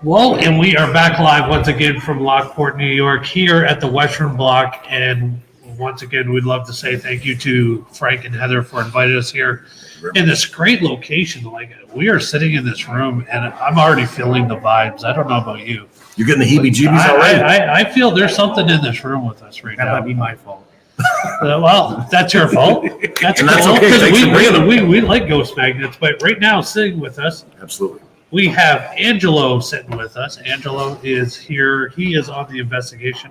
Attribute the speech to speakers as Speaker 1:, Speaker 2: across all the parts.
Speaker 1: Well, and we are back live once again from Lockport, New York, here at the Western Block. And once again, we'd love to say thank you to Frank and Heather for inviting us here in this great location. Like, we are sitting in this room, and I'm already feeling the vibes. I don't know about you.
Speaker 2: You're getting the heebie-jeebies already.
Speaker 1: I feel there's something in this room with us right now.
Speaker 3: That might be my fault.
Speaker 1: Well, that's your fault. That's
Speaker 2: And that's
Speaker 1: cool,
Speaker 2: okay.
Speaker 1: 'cause
Speaker 2: Thanks for bringing them.
Speaker 1: we like ghost magnets, but right now, sitting with us,
Speaker 2: Absolutely.
Speaker 1: we have Angelo sitting with us. Angelo is here. He is on the investigation.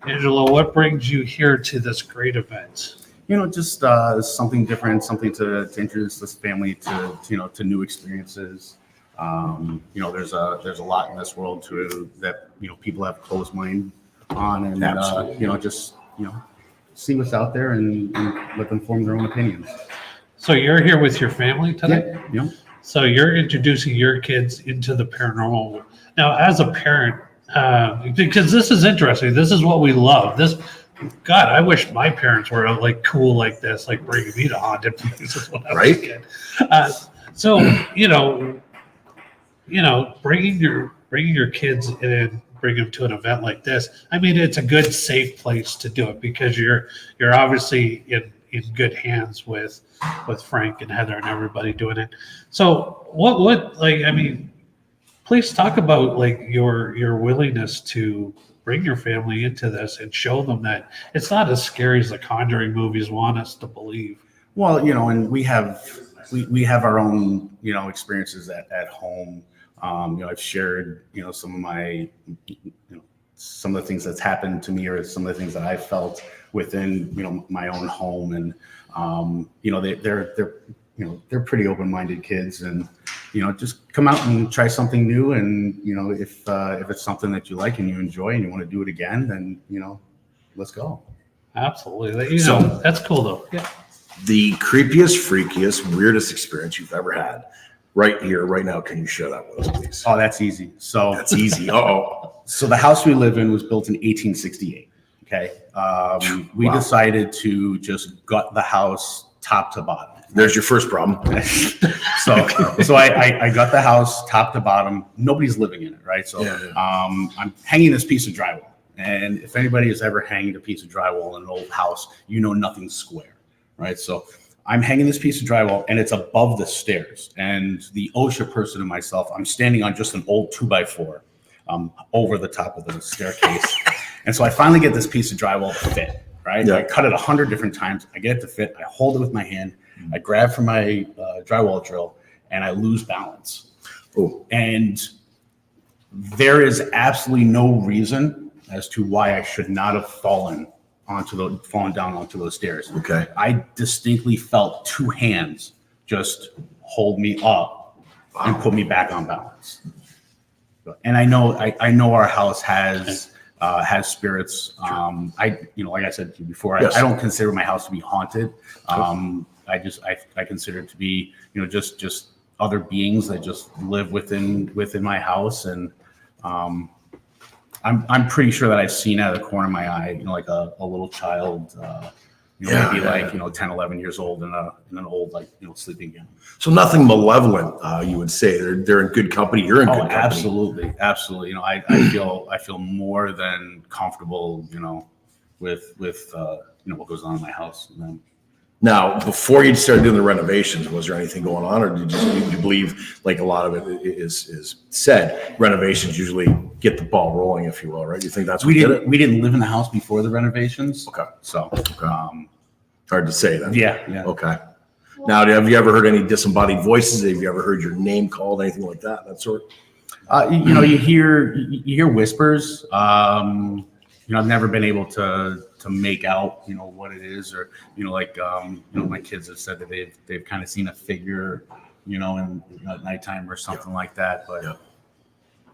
Speaker 1: Angelo, what brings you here to this great event?
Speaker 3: Just something different, something to introduce this family to new experiences. There's a lot in this world that people have closed mind on, and see what's out there and let them form their own opinions.
Speaker 1: So you're here with your family today?
Speaker 3: Yeah.
Speaker 1: So you're introducing your kids into the paranormal. Now, as a parent, because this is interesting, this is what we love. God, I wish my parents were like cool like this, like bringing me to haunted places when I was a kid. So bringing your kids in, bring them to an event like this. I mean, it's a good, safe place to do it because you're obviously in good hands with Frank and Heather and everybody doing it. So please talk about like your willingness to bring your family into this and show them that it's not as scary as the Conjuring movies want us to believe.
Speaker 3: Well, and we have our own experiences at home. I've shared some of my some of the things that's happened to me or some of the things that I felt within my own home, and they're pretty open-minded kids, and just come out and try something new, and if it's something that you like and you enjoy and you want to do it again, then let's go.
Speaker 1: Absolutely.
Speaker 2: So
Speaker 1: that's cool though. Yeah.
Speaker 2: The creepiest, freakiest, weirdest experience you've ever had right here, right now. Can you share that with us, please?
Speaker 3: Oh, that's easy. So
Speaker 2: That's easy.
Speaker 3: So the house we live in was built in 1868. Okay. We decided to just gut the house top to bottom.
Speaker 2: There's your first problem.
Speaker 3: So I got the house top to bottom. Nobody's living in it, right? So I'm hanging this piece of drywall. And if anybody has ever hanged a piece of drywall in an old house, nothing's square, right? So I'm hanging this piece of drywall and it's above the stairs. And the OSHA person and myself, I'm standing on just an old 2x4 over the top of the staircase. And so I finally get this piece of drywall to fit, right?
Speaker 2: Yeah.
Speaker 3: I cut it 100 different times. I get it to fit. I hold it with my hand. I grab for my drywall drill and I lose balance.
Speaker 2: Oh.
Speaker 3: And there is absolutely no reason as to why I should not have fallen down onto those stairs.
Speaker 2: Okay.
Speaker 3: I distinctly felt two hands just hold me up and put me back on balance. And I know our house has spirits. Like I said to you before,
Speaker 2: Yes.
Speaker 3: I don't consider my house to be haunted. I consider it to be, just other beings that just live within my house. And I'm pretty sure that I've seen out of the corner of my eye, like a little child, maybe 10, 11 years old in an old, sleeping gown.
Speaker 2: So nothing malevolent, you would say. They're in good company. You're in good company.
Speaker 3: Absolutely. I feel more than comfortable, with what goes on in my house.
Speaker 2: Now, before you started doing the renovations, was there anything going on, or did you believe, like a lot of it is said, renovations usually get the ball rolling, if you will, right? You think that's what did it?
Speaker 3: We didn't live in the house before the renovations.
Speaker 2: Okay.
Speaker 3: So,
Speaker 2: Hard to say then.
Speaker 3: yeah.
Speaker 2: Okay. Now, have you ever heard any disembodied voices? Have you ever heard your name called, anything like that sort?
Speaker 3: You hear whispers. I've never been able to make out, what it is, or, my kids have said that they've kind of seen a figure, at nighttime or something like that. But,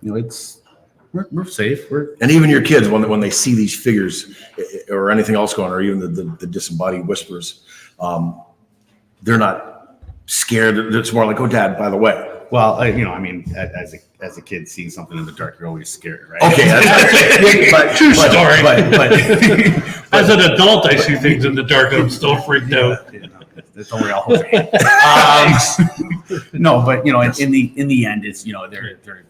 Speaker 3: we're safe.
Speaker 2: And even your kids, when they see these figures or anything else going on, or even the disembodied whispers, they're not scared. It's more like, oh, Dad, by the way.
Speaker 3: Well, as a kid, seeing something in the dark, you're always scared, right?
Speaker 2: Okay, that's
Speaker 1: True story.
Speaker 3: But
Speaker 1: As an adult, I see things in the dark and I'm still freaked out.
Speaker 3: Don't worry, I'll hold your hand. No, but in the end, it's they're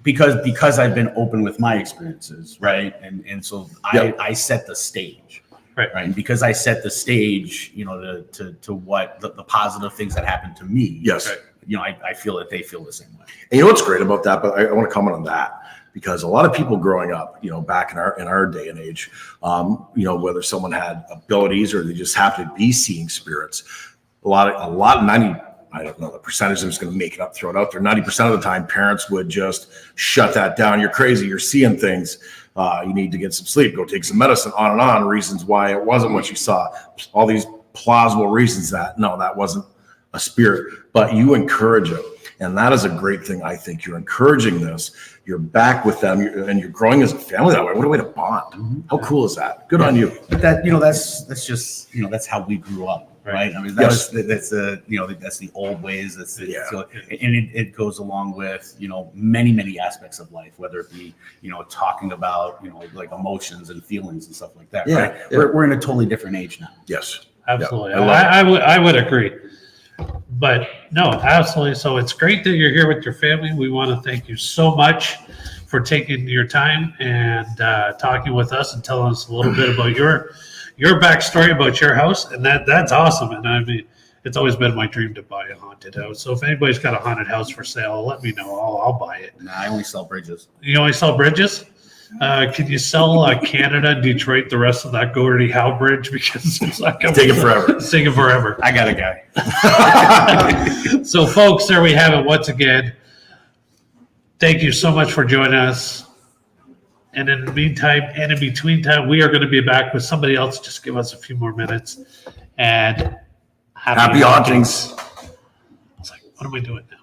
Speaker 3: because I've been open with my experiences, right? And so I set the stage.
Speaker 1: Right.
Speaker 3: And because I set the stage, to what the positive things that happened to me.
Speaker 2: Yes.
Speaker 3: I feel that they feel the same way.
Speaker 2: And you know what's great about that? But I want to comment on that because a lot of people growing up, back in our day and age, whether someone had abilities or they just happened to be seeing spirits, a lot, 90. I don't know the percentage. I'm just going to make it up, throw it out there. 90% of the time, parents would just shut that down. You're crazy. You're seeing things. You need to get some sleep. Go take some medicine. On and on. Reasons why it wasn't what you saw. All these plausible reasons that wasn't a spirit. But you encourage it, and that is a great thing. I think you're encouraging this. You're back with them, and you're growing as a family that way. What a way to bond!
Speaker 3: Mm-hmm.
Speaker 2: How cool is that? Good on you.
Speaker 3: But that's just that's how we grew up. Right. I mean, that's the old ways. And it goes along with, many aspects of life, whether it be, talking about, like emotions and feelings and stuff like that.
Speaker 2: Yeah,
Speaker 3: right.
Speaker 2: yeah.
Speaker 3: We're in a totally different age now.
Speaker 1: Yes, absolutely.
Speaker 2: Yeah,
Speaker 1: I would agree. But no, absolutely. So it's great that you're here with your family. We want to thank you so much for taking your time and talking with us and telling us a little bit about your backstory about your house, and that's awesome. And I mean, it's always been my dream to buy a haunted house. So if anybody's got a haunted house for sale, let me know. I'll buy it.
Speaker 3: Nah, I only sell bridges.
Speaker 1: You only sell bridges? Can you sell Canada, Detroit, the rest of that Gordie Howe Bridge? Because it's not going to
Speaker 2: take it forever.
Speaker 1: It's taking forever.
Speaker 3: I got a guy.
Speaker 1: So, folks, there we have it once again. Thank you so much for joining us. And in the meantime, and in between time, we are going to be back with somebody else. Just give us a few more minutes. And happy
Speaker 2: Happy hauntings.
Speaker 1: I was like, what am I doing now?